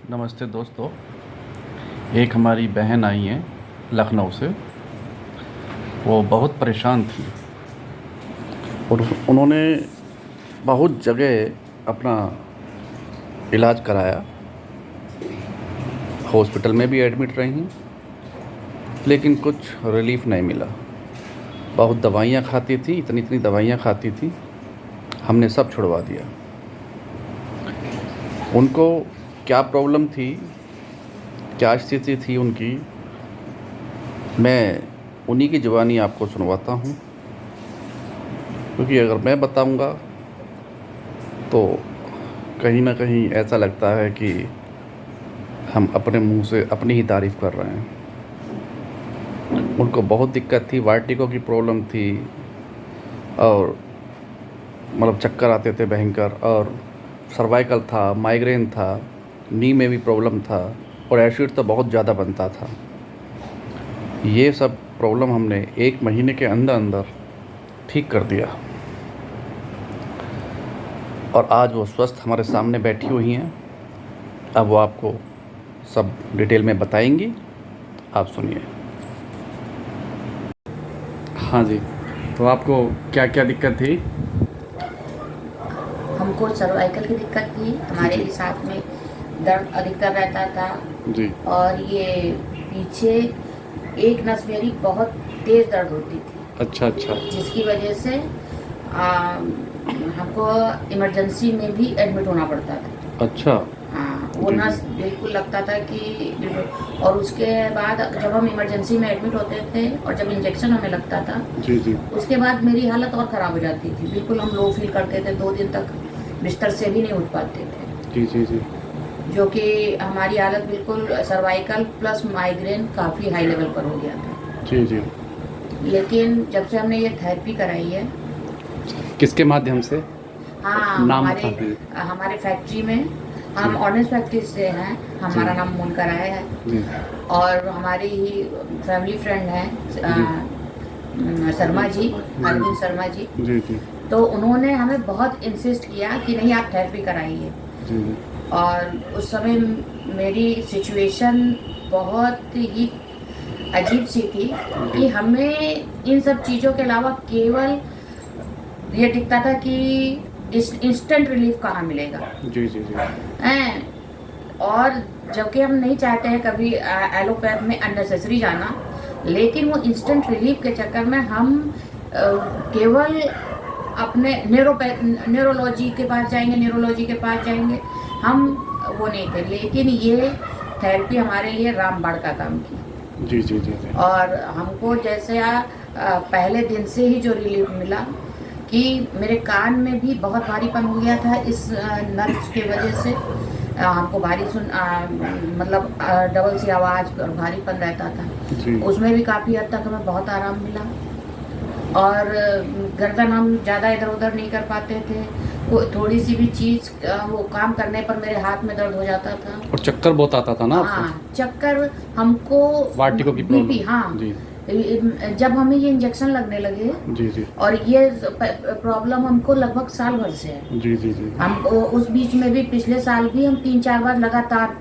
नमस्ते दोस्तों। एक हमारी बहन आई हैं लखनऊ से। वो बहुत परेशान थी और उन्होंने बहुत जगह अपना इलाज कराया, हॉस्पिटल में भी एडमिट रही, लेकिन कुछ रिलीफ नहीं मिला। बहुत दवाइयाँ खाती थी, इतनी दवाइयाँ खाती थी, हमने सब छुड़वा दिया। उनको क्या प्रॉब्लम थी, क्या स्थिति थी उनकी, मैं उन्हीं की ज़ुबानी आपको सुनवाता हूँ, क्योंकि अगर मैं बताऊँगा तो कहीं ना कहीं ऐसा लगता है कि हम अपने मुंह से अपनी ही तारीफ़ कर रहे हैं। उनको बहुत दिक्कत थी, वर्टिगो की प्रॉब्लम थी और मतलब चक्कर आते थे भयंकर, और सर्वाइकल था, माइग्रेन था, नी में भी प्रॉब्लम था और एसिड तो बहुत ज़्यादा बनता था। ये सब प्रॉब्लम हमने 1 महीने के अंदर अंदर ठीक कर दिया और आज वो स्वस्थ हमारे सामने बैठी हुई हैं। अब वो आपको सब डिटेल में बताएंगी, आप सुनिए। हाँ जी, तो आपको क्या क्या दिक्कत थी? हमको सर्वाइकल की दिक्कत थी, हमारे जी साथ में दर्द अधिकतर रहता था। जी। और ये पीछे एक नस मेरी बहुत तेज दर्द होती थी, अच्छा अच्छा। जिसकी वजह से हमको इमरजेंसी में भी एडमिट होना पड़ता था। अच्छा। हाँ, वो जी नस जी बिल्कुल लगता था कि बिल्कुल। और उसके बाद जब हम इमरजेंसी में एडमिट होते थे और जब इंजेक्शन हमें लगता था, जी जी उसके बाद मेरी हालत और ख़राब हो जाती थी। बिल्कुल हम लो फील करते थे, 2 दिन तक बिस्तर से भी नहीं उठ पाते थे, जी जी जी जो कि हमारी हालत बिल्कुल सर्वाइकल प्लस माइग्रेन काफ़ी हाई लेवल पर हो गया था। जी जी। लेकिन जब से हमने ये थेरेपी कराई है, किसके माध्यम से? हाँ, नाम हमारे बता दीजिए। हमारे फैक्ट्री में, हम जी ऑनेस्ट फैक्ट्री से हैं, जी हमारा नाम मुनकर राय है। जी और हमारी ही फैमिली फ्रेंड हैं जी शर्मा जी, जी अरविंद शर्मा जी। जी जी तो उन्होंने हमें बहुत इंसिस्ट किया कि नहीं, आप थेरेपी कराइए। जी जी और उस समय मेरी सिचुएशन बहुत ही अजीब सी थी कि जी हमें इन सब चीज़ों के अलावा केवल ये दिखता था कि इस इंस्टेंट रिलीफ कहाँ मिलेगा। जी जी जी हैं। और जबकि हम नहीं चाहते हैं कभी एलोपैथ में अननेसेसरी जाना, लेकिन वो इंस्टेंट रिलीफ के चक्कर में हम केवल अपने न्यूरोलॉजी के पास जाएंगे, हम वो नहीं थे। लेकिन ये थेरेपी हमारे लिए रामबाण का काम की। जी जी जी जी और हमको जैसे पहले दिन से ही जो रिलीफ मिला कि मेरे कान में भी बहुत भारीपन हो गया था इस नर्व्स की वजह से। हमको मतलब डबल सी आवाज़ और भारीपन रहता था, जी उसमें भी काफ़ी हद तक हमें बहुत आराम मिला। और गर्दन हम ज़्यादा इधर उधर नहीं कर पाते थे, कोई थोड़ी सी भी चीज़ वो काम करने पर मेरे हाथ में दर्द हो जाता था। और चक्कर बहुत आता था ना आपको? हाँ, चक्कर हमको, वार्टिको की बीपी, प्रॉब्लम। हाँ। जी जब हमें ये इंजेक्शन लगने लगे, जी जी और ये प्रॉब्लम हमको लगभग साल भर से है। जी जी जी हम उस बीच में भी पिछले साल भी हम 3-4 बार लगातार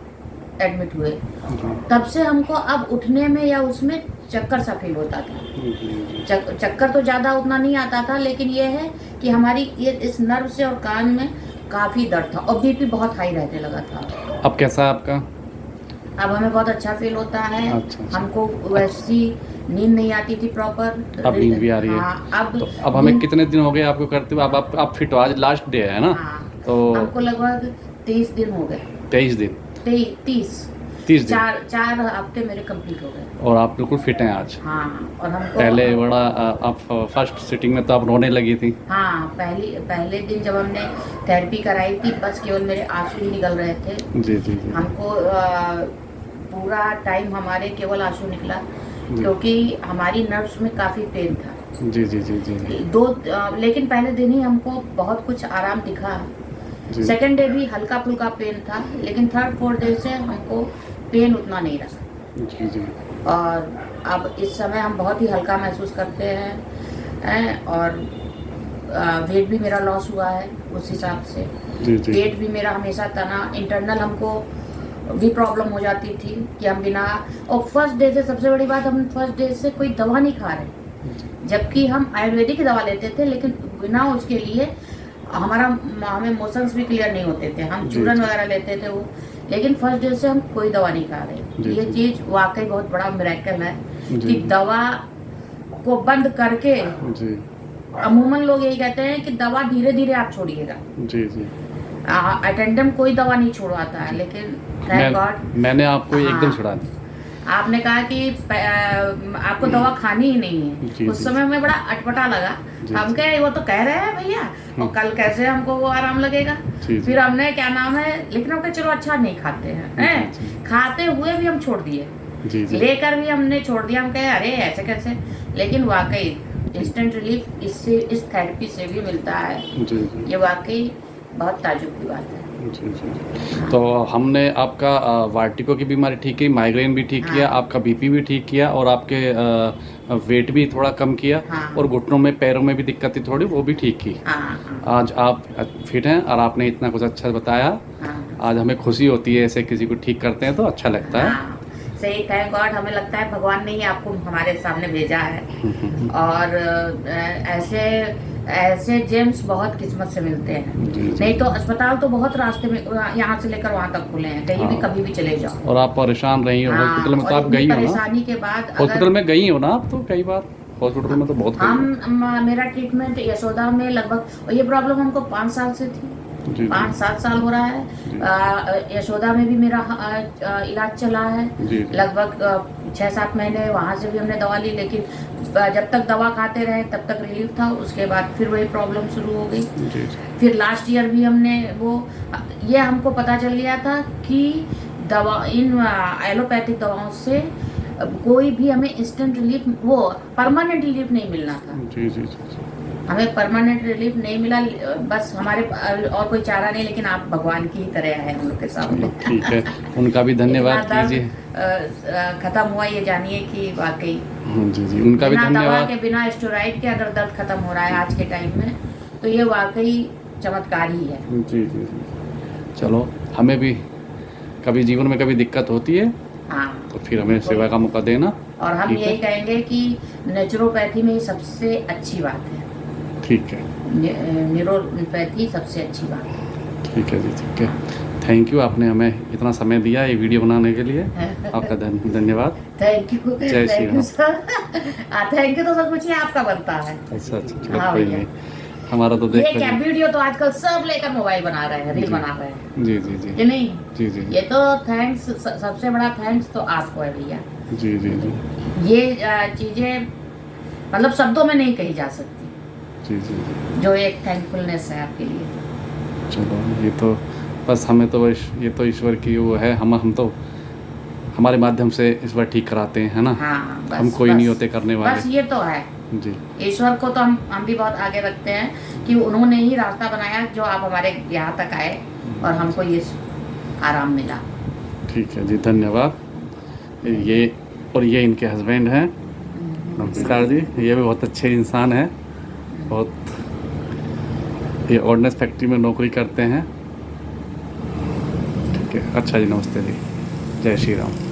एडमिट हुए। जी तब से हमको अब उठने में या उसमें चक्कर सा फील होता था। जी जी चक्कर तो ज़्यादा उतना नहीं आता था, लेकिन ये है कि हमारी ये इस नर्व से और कान में काफ़ी दर्द था और बीपी बहुत हाई रहने लगा था। अब कैसा है आपका? अब हमें बहुत अच्छा फील होता है। अच्छा अच्छा। हमको अच्छा, वैसी नींद नहीं आती थी प्रॉपर। अब नींद भी आ रही है? हाँ, अब तो अब हमें नींद। कितने दिन हो गए आपको करते हुए? अब आप फिट हो, आज लास्ट डे है ना? हाँ, तो हमको लगभग 23 दिन हो गए। 23 दिन, 30 30 दिन, 4 हफ्ते मेरे कंप्लीट हो गए। और आप बिल्कुल फिट हैं आज। हाँ, और हमको पहले बड़ा आप फर्स्ट सिटिंग में तो आप रोने लगी थी। हाँ, पहले दिन जब हमने थेरेपी कराई थी, बस केवल मेरे आंसू ही निकल रहे थे। जी जी जी हमको पूरा टाइम हमारे केवल आंसू निकला, जी क्योंकि हमारी नर्व्स में काफ़ी पेन था। जी जी जी जी जी लेकिन पहले दिन ही हमको बहुत कुछ आराम दिखा। जी सेकेंड डे भी हल्का फुल्का पेन था, लेकिन थर्ड फोर्थ डे से हमको पेन उतना नहीं रहा। जी जी और अब इस समय हम बहुत ही हल्का महसूस करते और वेट भी मेरा लॉस हुआ है उस हिसाब से। जी जी पेट भी मेरा हमेशा तना, इंटरनल हमको भी प्रॉब्लम हो जाती थी कि हम बिना, और फर्स्ट डे से सबसे बड़ी बात, हम फर्स्ट डे से कोई दवा नहीं खा रहे, जबकि हम आयुर्वेदिक दवा लेते थे, लेकिन बिना उसके लिए हमें मोशंस भी क्लियर नहीं होते थे, हम चूरन वगैरह लेते थे वो, लेकिन फर्स्ट डे से हम कोई दवा नहीं खा रहे। ये चीज़ वाकई बहुत बड़ा मिरेकल है कि दवा को बंद करके, अमूमन लोग यही कहते हैं कि दवा धीरे धीरे आप छोड़िएगा। जी जी। अटेंडम कोई दवा नहीं छुड़वाता है, लेकिन थैंक गॉड मैंने आपको एकदम छुड़ा दी। आपने कहा कि आपको दवा खानी ही नहीं है। उस समय में बड़ा अटपटा लगा, हम कहे वो तो कह रहे हैं भैया, और कल कैसे हमको वो आराम लगेगा। फिर हमने क्या नाम है, लेकिन हम कहे चलो अच्छा नहीं खाते हैं, खाते हुए भी हम छोड़ दिए, लेकर भी हमने छोड़ दिया। हम कहे अरे ऐसे कैसे, लेकिन वाकई इंस्टेंट रिलीफ इससे, इस थेरेपी से भी मिलता है। ये वाकई बहुत ताजुब की बात है। तो हमने आपका वार्टिको की बीमारी ठीक की, माइग्रेन भी ठीक किया, आपका बीपी भी ठीक किया, और आपके वेट भी थोड़ा कम किया, और घुटनों में पैरों में भी दिक्कत थी थोड़ी, वो भी ठीक की। आज आप फिट हैं और आपने इतना कुछ अच्छा बताया। आज हमें खुशी होती है ऐसे किसी को ठीक करते हैं तो अच्छा लगता है। सही, थैंक गॉड। हमें लगता है भगवान ने ही आपको हमारे सामने भेजा है, और ऐसे जेम्स बहुत किस्मत से मिलते हैं। नहीं तो अस्पताल तो बहुत रास्ते में यहाँ से लेकर वहाँ तक खुले हैं, कहीं भी कभी भी चले जाओ। और आप परेशान रही हो हॉस्पिटल में, तो आप गई हो ना, परेशानी के बाद हॉस्पिटल में गई हो ना आप तो कई बार, हॉस्पिटल में तो बहुत मेरा ट्रीटमेंट यशोदा में लगभग, ये प्रॉब्लम हमको 5 साल से थी, 5-7 साल हो रहा है। यशोदा में भी मेरा इलाज चला है लगभग 6-7 महीने, वहाँ से भी हमने दवा ली, लेकिन जब तक दवा खाते रहे तब तक रिलीफ था। उसके बाद फिर वही प्रॉब्लम शुरू हो गई। फिर लास्ट ईयर भी हमने ये हमको पता चल गया था कि दवा, इन एलोपैथिक दवाओं से कोई भी हमें इंस्टेंट रिलीफ, वो परमानेंट रिलीफ नहीं मिलना था। हमें परमानेंट रिलीफ नहीं मिला, बस हमारे और कोई चारा नहीं, लेकिन आप भगवान की ही तरह है हम लोग के सामने। ठीक है, उनका भी धन्यवाद कीजिए। खत्म हुआ ये जानिए कि वाकई जी, उनका भी धन्यवाद। दवा के बिना, स्टेरॉइड के अगर दर्द खत्म हो रहा है आज के टाइम में, तो ये वाकई चमत्कार ही है। जी। चलो, हमें भी कभी जीवन में कभी दिक्कत होती है तो फिर हमें सेवा का मौका देना। और हम यही कहेंगे कि नेचुरोपैथी में सबसे अच्छी बात है। ठीक है, न्यूरोपैथी सबसे अच्छी बात है। ठीक है जी, ठीक है। थैंक यू, आपने हमें इतना समय दिया ये वीडियो बनाने के लिए, आपका धन्यवाद। Thank you, thank you sir. Thank you तो सब कुछ ही आपका बनता है। अच्छा, कोई नहीं, हमारा तो देख क्या वीडियो तो आजकल सब लेकर मोबाइल बना रहे हैं, रील बना रहे हैं। जी कि नहीं? जी। ये तो थैंक्स, सबसे बड़ा थैंक्स तो आपको है भैया। जी। ये चीजें मतलब शब्दों में नहीं कही जा सकती। जी, जो एक थैंकफुलनेस है आपके लिए। चलो, ये तो बस हमें तो ये तो ईश्वर की वो है, हम तो हमारे माध्यम से ईश्वर ठीक कराते हैं, है ना। बस, हम कोई नहीं होते करने वाले। बस ये तो है जी। ईश्वर को तो हम भी बहुत आगे रखते हैं कि उन्होंने ही रास्ता बनाया जो आप हमारे यहाँ तक आए और हमको ये आराम मिला। ठीक है जी, धन्यवाद। ये इनके हस्बैंड हैं, नमस्कार जी। ये भी बहुत अच्छे इंसान हैं, बहुत, ये ऑर्डिनेंस फैक्ट्री में नौकरी करते हैं। ठीक है, अच्छा जी, नमस्ते जी, जय श्री राम।